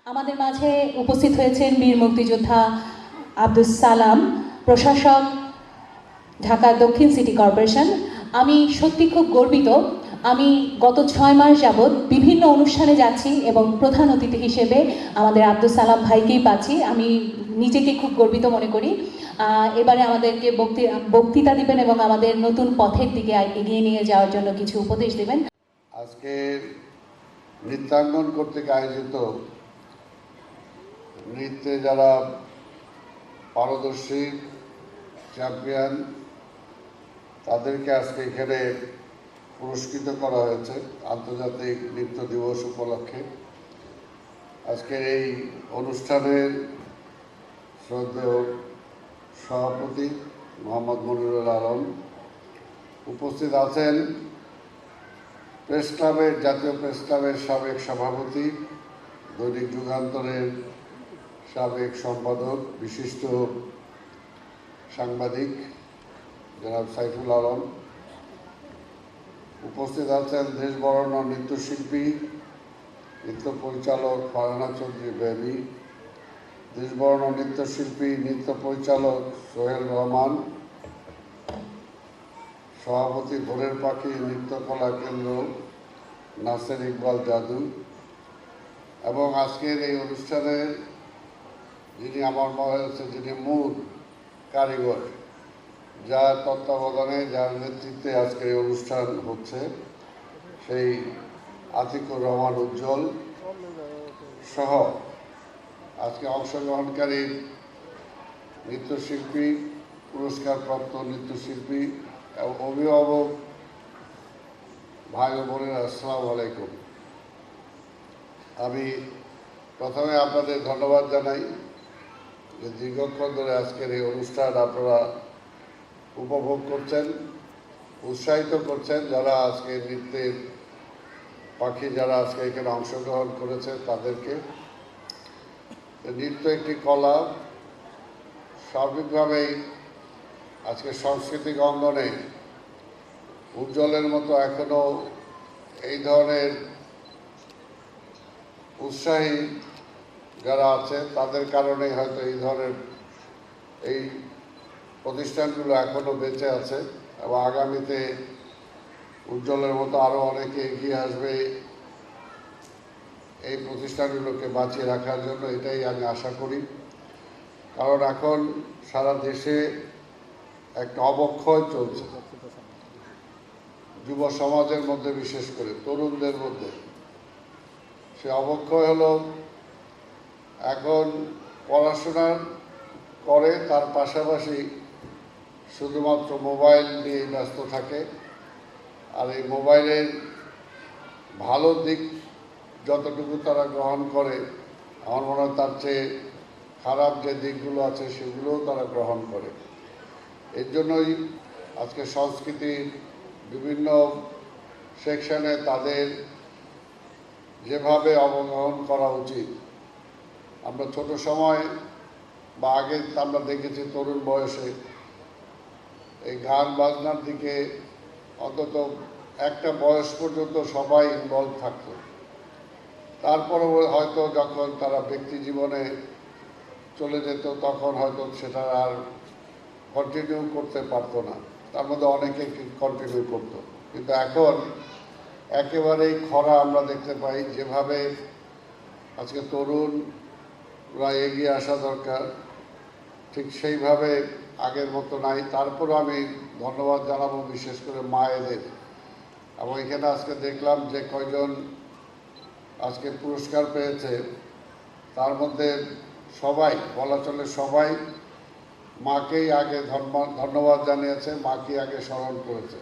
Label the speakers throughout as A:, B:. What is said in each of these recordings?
A: আমাদের মাঝে উপস্থিত হয়েছেন বীর মুক্তিযোদ্ধা আব্দুস সালাম, প্রশাসক, ঢাকা দক্ষিণ সিটি কর্পোরেশন। আমি সত্যি খুব গর্বিত। আমি গত 6 মাস যাবৎ বিভিন্ন অনুষ্ঠানে যাচ্ছি এবং প্রধান অতিথি হিসেবে আমাদের আব্দুস সালাম ভাইকেই পাচ্ছি। আমি নিজেকে খুব গর্বিত মনে করি। এবারে আমাদেরকে বক্তৃতা দিবেন এবং আমাদের নতুন পথের দিকে এগিয়ে নিয়ে যাওয়ার জন্য কিছু উপদেশ দেবেন।
B: আজকে নৃত্যাঙ্গন কর্তৃক আয়োজিত নৃত্যে যারা পারদর্শী চ্যাম্পিয়ন তাদেরকে আজকে এখানে পুরস্কৃত করা হয়েছে আন্তর্জাতিক নৃত্য দিবস উপলক্ষে। আজকের এই অনুষ্ঠানের শ্রদ্ধেয় সভাপতি মোহাম্মদ মনিরুল আলম, উপস্থিত আছেন প্রেস ক্লাবের, জাতীয় প্রেস ক্লাবের সাবেক সভাপতি, দৈনিক যুগান্তরের সাবেক সম্পাদক, বিশিষ্ট সাংবাদিক জনাব সাইফুল আলম, উপস্থিত আছেন দেশ বরেণ্য নৃত্যশিল্পী, নৃত্য পরিচালক ফারহানা চৌধুরী বেবি, দেশ বরেণ্য নৃত্যশিল্পী, নৃত্য পরিচালক সোহেল রহমান, সভাপতি ভোরের পাখি নৃত্যকলা কেন্দ্র নাসের ইকবাল জাদু, এবং আজকের এই অনুষ্ঠানের যিনি আমার মনে হচ্ছে যিনি মূল কারিগর, যার তত্ত্বাবধানে, যার নেতৃত্বে আজকের এই অনুষ্ঠান হচ্ছে, সেই আতিকুর রহমান উজ্জ্বল সহ আজকে অংশগ্রহণকারী নৃত্যশিল্পী, পুরস্কারপ্রাপ্ত নৃত্যশিল্পী এবং অভিভাবক ভাই ও বোনেরা, আসসালামু আলাইকুম। আমি প্রথমে আপনাদের ধন্যবাদ জানাই যে দীর্ঘক্ষণ ধরে আজকের এই অনুষ্ঠান আপনারা উপভোগ করছেন, উৎসাহিত করছেন। যারা আজকে নৃত্যের পাখি যারা আজকে এখানে অংশগ্রহণ করেছে তাদেরকে। নৃত্য একটি কলা, সার্বিকভাবেই আজকে সাংস্কৃতিক অঙ্গনে উজ্জ্বলের মতো এখনও এই ধরনের উৎসাহী যারা আছে তাদের কারণেই হয়তো এই ধরনের এই প্রতিষ্ঠানগুলো এখনও বেঁচে আছে এবং আগামীতে উজ্জ্বলের মতো আরও অনেকে এগিয়ে আসবে এই প্রতিষ্ঠানগুলোকে বাঁচিয়ে রাখার জন্য। এটাই আমি আশা করি, কারণ এখন সারা দেশে একটা অবক্ষয় চলছে, যুব সমাজের মধ্যে, বিশেষ করে তরুণদের মধ্যে। সে অবক্ষয় হলো এখন পড়াশোনা করে তার পাশাপাশি শুধুমাত্র মোবাইল নিয়ে ব্যস্ত থাকে। আর এই মোবাইলের ভালো দিক যতটুকু তারা গ্রহণ করে, আমার মনে হয় তার চেয়ে খারাপ যে দিকগুলো আছে সেগুলোও তারা গ্রহণ করে। এর জন্যই আজকে সংস্কৃতির বিভিন্ন সেকশনে তাদের যেভাবে অবগাহন করা উচিত, আমরা ছোট সময় বা আগে আমরা দেখেছি তরুণ বয়সে এই গান বাজনার দিকে অন্তত একটা বয়স পর্যন্ত সবাই ইনভলভ থাকত। তারপরে হয়তো যখন তারা ব্যক্তি জীবনে চলে যেত তখন হয়তো সেটা আর কন্টিনিউ করতে পারতো না। তার মধ্যে অনেকে কন্টিনিউ করতো, কিন্তু এখন একেবারেই খরা আমরা দেখতে পাই। যেভাবে আজকে তরুণরা এগিয়ে আসা দরকার, ঠিক সেইভাবে আগের মতো নাই। তারপরও আমি ধন্যবাদ জানাবো বিশেষ করে মায়েদের। এবং এখানে আজকে দেখলাম যে কয়জন আজকে পুরস্কার পেয়েছে, তার মধ্যে সবাই, বলা চলে সবাই মাকেই আগে ধন্যবাদ জানিয়েছে, মাকে আগে স্মরণ করেছে।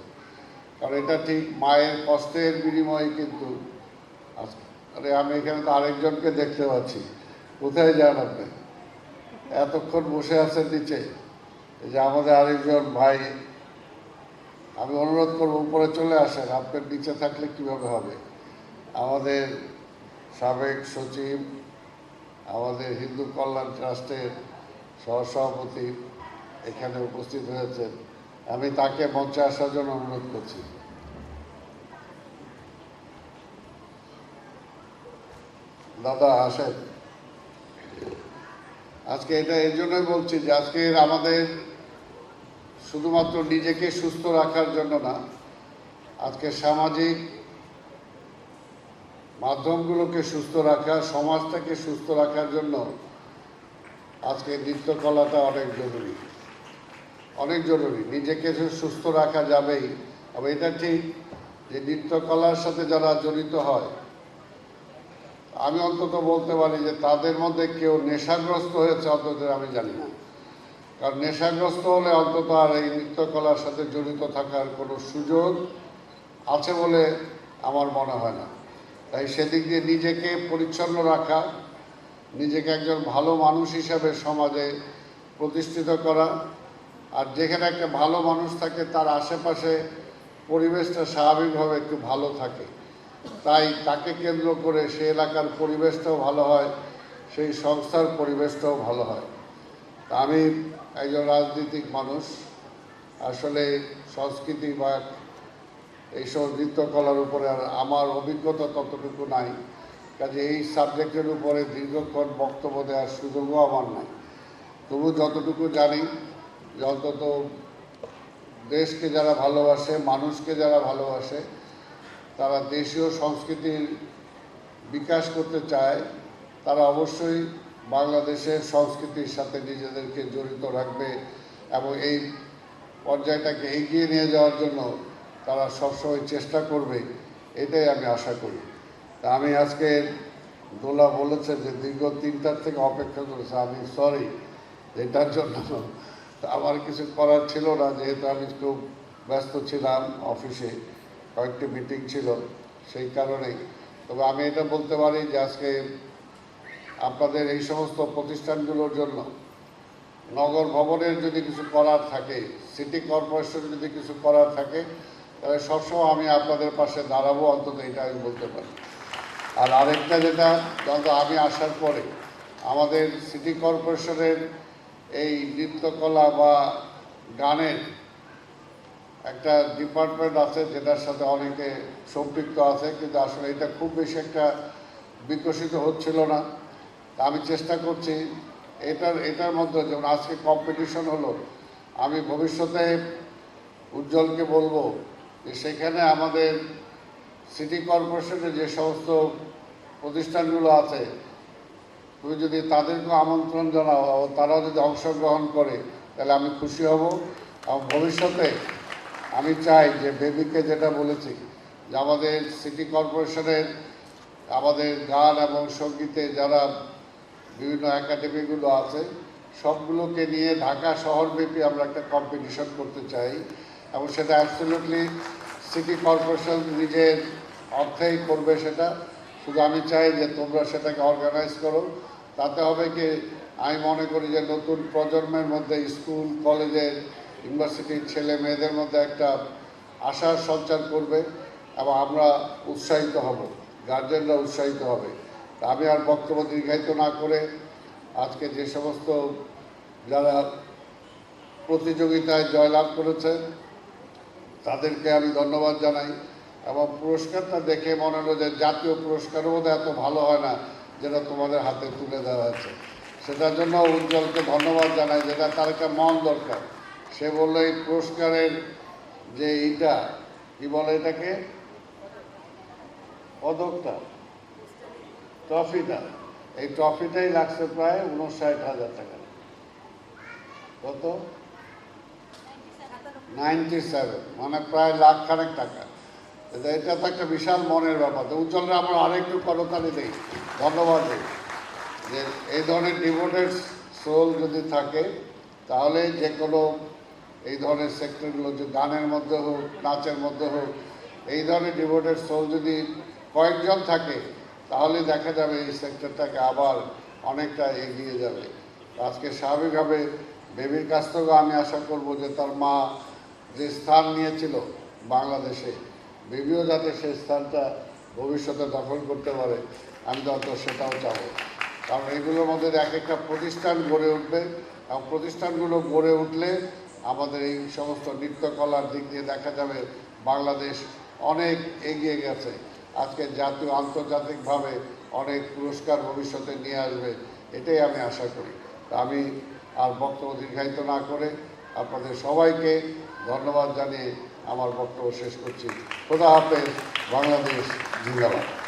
B: কারণ এটা ঠিক মায়ের কষ্টের বিনিময়ে কিন্তু আজকে। আরে আমি এখানে তো আরেকজনকে দেখতে পাচ্ছি, কোথায় যান আপনি? এতক্ষণ বসে আছেন নিচে। এই যে আমাদের আরেকজন ভাই, আমি অনুরোধ করবো উপরে চলে আসেন, আপনার নিচে থাকলে কিভাবে হবে। আমাদের সাবেক সচিব, আমাদের হিন্দু কল্যাণ ট্রাস্টের সহসভাপতি এখানে উপস্থিত হয়েছেন। আমি তাকে মঞ্চে আসার জন্য অনুরোধ করছি। দাদা আসেন। আজকে এটা এর জন্যই বলছি যে আজকে আমাদের শুধুমাত্র নিজেকে সুস্থ রাখার জন্য না, আজকে সামাজিক মাধ্যমগুলোকে সুস্থ রাখা, সমাজটাকে সুস্থ রাখার জন্য আজকে নৃত্যকলাটা অনেক জরুরি, অনেক জরুরি। নিজেকে সুস্থ রাখা যাবেই, তবে এটা ঠিক যে নৃত্যকলার সাথে যারা জড়িত হয়, আমি অন্তত বলতে পারি যে তাদের মধ্যে কেউ নেশাগ্রস্ত হয়েছে অন্তত আমি জানি না। কারণ নেশাগ্রস্ত হলে অন্তত আর এই নৃত্যকলার সাথে জড়িত থাকার কোনো সুযোগ আছে বলে আমার মনে হয় না। তাই সেদিক দিয়ে নিজেকে পরিচ্ছন্ন রাখা, নিজেকে একজন ভালো মানুষ হিসাবে সমাজে প্রতিষ্ঠিত করা, আর যেখানে একটা ভালো মানুষ থাকে তার আশেপাশে পরিবেশটা স্বাভাবিকভাবে একটু ভালো থাকে, তাই তাকে কেন্দ্র করে সে এলাকার পরিবেশটাও ভালো হয়, সেই সংস্থার পরিবেশটাও ভালো হয়। তা আমি একজন রাজনৈতিক মানুষ, আসলে সংস্কৃতি বা এইসব নৃত্যকলার উপরে আর আমার অভিজ্ঞতা ততটুকু নাই, কাজে এই সাবজেক্টের উপরে দীর্ঘক্ষণ বক্তব্য দেওয়ার সুযোগও আমার নাই। তবু যতটুকু জানি যে অন্তত দেশকে যারা ভালোবাসে, মানুষকে যারা ভালোবাসে, তারা দেশীয় সংস্কৃতির বিকাশ করতে চায়, তারা অবশ্যই বাংলাদেশের সংস্কৃতির সাথে নিজেদেরকে জড়িত রাখবে এবং এই পর্যায়টাকে এগিয়ে নিয়ে যাওয়ার জন্য তারা সবসময় চেষ্টা করবে, এটাই আমি আশা করি। তা আমি আজকে দোলা বলেছে যে দীর্ঘ 3টার থেকে অপেক্ষা করেছে, আমি সরি এটার জন্য। আমার কিছু করার ছিল না, যেহেতু আমি খুব ব্যস্ত ছিলাম, অফিসে কয়েকটি মিটিং ছিল, সেই কারণেই। তবে আমি এটা বলতে পারি যে আজকে আপনাদের এই সমস্ত প্রতিষ্ঠানগুলোর জন্য নগর ভবনের যদি কিছু করার থাকে, সিটি কর্পোরেশন যদি কিছু করার থাকে, তাহলে সবসময় আমি আপনাদের পাশে দাঁড়াবো, অন্তত এটা আমি বলতে পারি। আর আরেকটা যেটা, যত আমি আসার পরে আমাদের সিটি কর্পোরেশনের এই নৃত্যকলা বা গানের একটা ডিপার্টমেন্ট আছে, যেটার সাথে অনেকে সম্পৃক্ত আছে, কিন্তু আসলে এটা খুব বেশি একটা বিকশিত হচ্ছিল না। আমি চেষ্টা করছি এটার মধ্যে, যেমন আজকে কম্পিটিশন হলো, আমি ভবিষ্যতে উজ্জ্বলকে বলবো যে সেখানে আমাদের সিটি কর্পোরেশনের যে সমস্ত প্রতিষ্ঠানগুলো আছে, তুমি যদি তাদেরকে আমন্ত্রণ জানাও ও তারাও যদি অংশগ্রহণ করে, তাহলে আমি খুশি হব। এবং ভবিষ্যতে আমি চাই যে বেবিকে যেটা বলেছি যে আমাদের সিটি কর্পোরেশনের আমাদের গান এবং সঙ্গীতে যারা বিভিন্ন একাডেমিগুলো আছে, সবগুলোকে নিয়ে ঢাকা শহরব্যাপী আমরা একটা কম্পিটিশন করতে চাই, এবং সেটা অ্যাবসলিউটলি সিটি কর্পোরেশন নিজের অর্থেই করবে। সেটা শুধু আমি চাই যে তোমরা সেটাকে অর্গানাইজ করো, তাতে হবে কি, আমি মনে করি যে নতুন প্রজন্মের মধ্যে, স্কুল কলেজের ইউনিভার্সিটির ছেলে মেয়েদের মধ্যে একটা আশার সঞ্চার করবে এবং আমরা উৎসাহিত হব, গার্জেনরা উৎসাহিত হবে। আমি আর বক্তব্য দীর্ঘায়িত না করে আজকে যে সমস্ত যারা প্রতিযোগিতায় জয়লাভ করেছে তাদেরকে আমি ধন্যবাদ জানাই, এবং পুরস্কারটা দেখে মনে হলো যে জাতীয় পুরস্কারও বোধহয় এত ভালো হয় না যেটা তোমাদের হাতে তুলে দেওয়া হয়েছে। সেটার জন্য উজ্জ্বলকে ধন্যবাদ জানাই, যেটা তার একটা মন দরকার। সে বললো এই পুরস্কারের যে এইটা কি বলে এটাকে, পদকটা, ট্রফিটা, এই ট্রফিটাই লাগছে প্রায় 59,000 টাকা। কত? 97, মানে প্রায় লাখখানেক টাকা। এটা তো একটা বিশাল মনের ব্যাপার। তো উজ্জ্বলরা আমরা আরেকটু করতালি দিই, ধন্যবাদ দিই যে এই ধরনের ডিভোটেড সোল যদি থাকে, তাহলে যে কোনো এই ধরনের সেক্টরগুলো, যে গানের মধ্যে হোক, নাচের মধ্যে হোক, এই ধরনের ডিভোটেড সোল যদি কয়েকজন থাকে, তাহলে দেখা যাবে এই সেক্টরটাকে আবার অনেকটা এগিয়ে যাবে। আজকে স্বাভাবিকভাবে বেবির কাছ থেকেও আমি আশা করব যে তার মা যে স্থান নিয়েছিল বাংলাদেশে, বেবিও যাতে সেই স্থানটা ভবিষ্যতে দখল করতে পারে, আমি যত সেটাও চাবো। কারণ এগুলোর মধ্যে এক একটা প্রতিষ্ঠান গড়ে উঠবে, এবং প্রতিষ্ঠানগুলো গড়ে উঠলে আমাদের এই সমস্ত নৃত্যকলার দিক দিয়ে দেখা যাবে বাংলাদেশ অনেক এগিয়ে গেছে। আজকে জাতীয় আন্তর্জাতিকভাবে অনেক পুরস্কার ভবিষ্যতে নিয়ে আসবে, এটাই আমি আশা করি। তা আমি আর বক্তব্য দীর্ঘায়িত না করে আপনাদের সবাইকে ধন্যবাদ জানিয়ে আমার বক্তব্য শেষ করছি। খোদা হাফেজ। বাংলাদেশ জিন্দাবাদ।